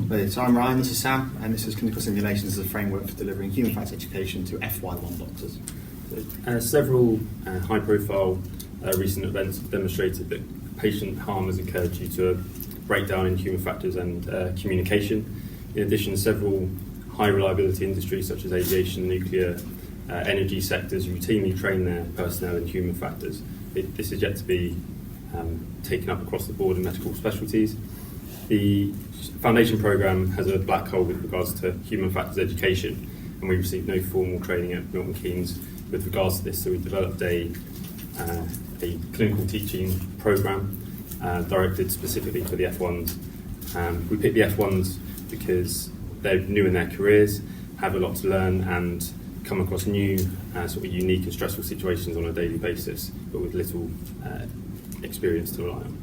So I'm Ryan, this is Sam, and this is Clinical Simulations as a framework for delivering human facts education to FY1 doctors. Several high-profile recent events have demonstrated that patient harm has occurred due to a breakdown in human factors and communication. In addition, several high-reliability industries such as aviation, nuclear, energy sectors routinely train their personnel in human factors. This is yet to be taken up across the board in medical specialties. The foundation programme has a black hole with regards to human factors education, and we received no formal training at Milton Keynes with regards to this, so we developed a clinical teaching programme directed specifically for the F1s. We picked the F1s because they're new in their careers, have a lot to learn, and come across new sort of unique and stressful situations on a daily basis, but with little experience to rely on.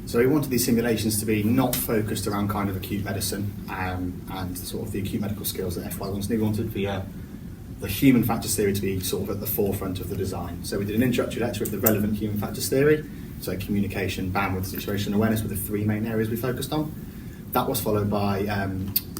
So we wanted these simulations to be not focused around kind of acute medicine and sort of the acute medical skills that FY1s need. We wanted the human factors theory to be sort of at the forefront of the design. So we did an introductory lecture of the relevant human factors theory, so communication, bandwidth, situational awareness were the three main areas we focused on. That was followed by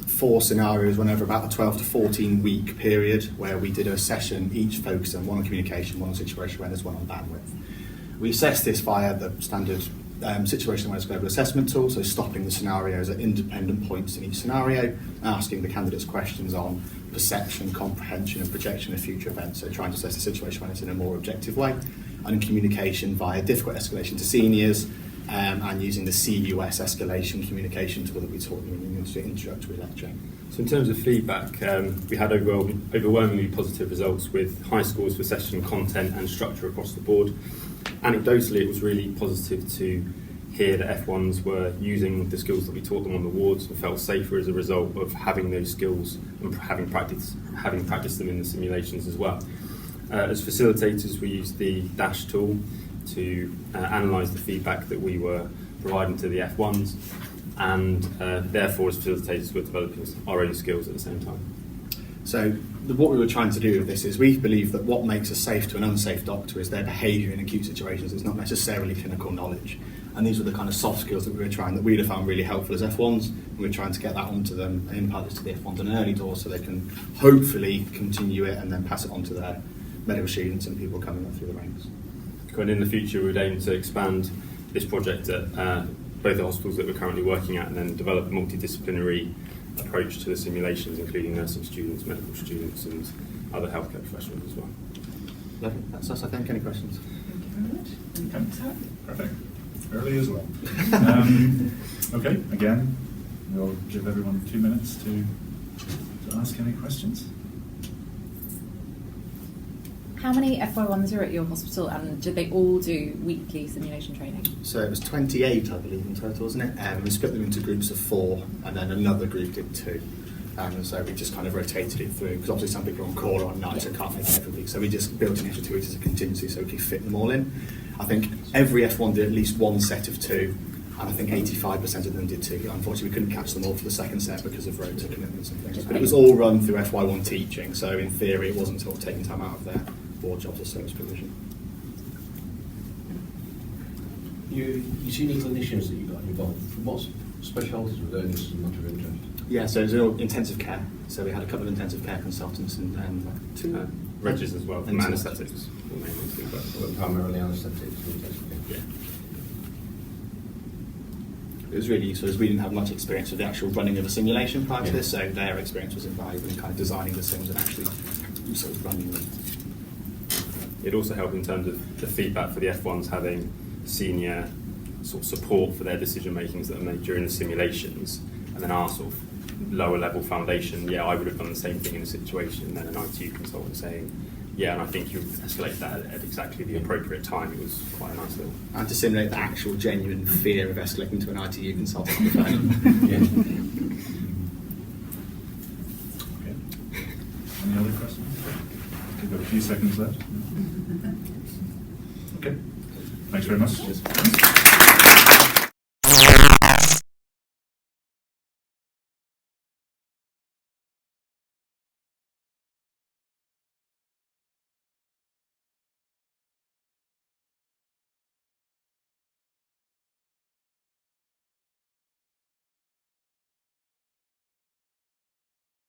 4 scenarios run over about a 12 to 14 week period where we did a session each focused on one on communication, one on situational awareness, one on bandwidth. We assessed this via the standard situational awareness global assessment tool, so stopping the scenarios at independent points in each scenario, asking the candidates questions on perception, comprehension and projection of future events, so trying to assess the situational awareness in a more objective way, and in communication via difficult escalation to seniors and using the CUS escalation communication tool that we taught you in the introductory lecture. So in terms of feedback, we had overwhelmingly positive results with high scores for session content and structure across the board. Anecdotally, it was really positive to hear that F1s were using the skills that we taught them on the wards and felt safer as a result of having those skills and having practiced them in the simulations as well. As facilitators, we used the DASH tool to analyse the feedback that we were providing to the F1s, and therefore as facilitators we're developing our own skills at the same time. So what we were trying to do with this is we believe that what makes a safe to an unsafe doctor is their behaviour in acute situations. It's not necessarily clinical knowledge. And these were the kind of soft skills that we'd have found really helpful as F1s. And we're trying to get that onto them and impart this to the F1s in an early door so they can hopefully continue it and then pass it on to their medical students and people coming up through the ranks. And in the future we would aim to expand this project at both the hospitals that we're currently working at and then develop a multidisciplinary approach to the simulations, including nursing students, medical students and other healthcare professionals as well. Lovely. That's us, I think. Any questions? Thank you very much. Okay. Perfect. Early as well. Okay, again, we'll give everyone 2 minutes to ask any questions. How many FY1s are at your hospital, and did they all do weekly simulation training? So it was 28, I believe, in total, wasn't it? We split them into groups of 4, and then another group did 2. And so we just kind of rotated it through, because obviously some people are on call or on night, so can't make it every week. So we just built an extra 2 weeks as a contingency so we could fit them all in. I think every F1 did at least one set of 2, and I think 85% of them did 2. Unfortunately, we couldn't catch them all for the second set because of rota commitments and things. But it was all run through FY1 teaching, so in theory it wasn't sort of taking time out of their board jobs or service provision. You senior clinicians that you got involved, what specialities were there? Just as a matter of interest. Yeah, so it was all intensive care. So we had a couple of intensive care consultants and 2 Regis as well, from anaesthetics. But primarily anaesthetics and intensive care. Yeah. It was really useful as we didn't have much experience with the actual running of a simulation prior to this, so their experience was invaluable in kind of designing the sims and actually sort of running them. It also helped in terms of the feedback for the F1s having senior sort of support for their decision makings that are made during the simulations, and then our sort of lower level foundation, I would have done the same thing in a situation, and then an ITU consultant saying, and I think you escalate that at exactly the appropriate time. It was quite a nice little. And to simulate the actual genuine fear of escalating to an ITU consultant on the phone. Okay. Any other questions? We've got a few seconds left. Okay. Thanks very much.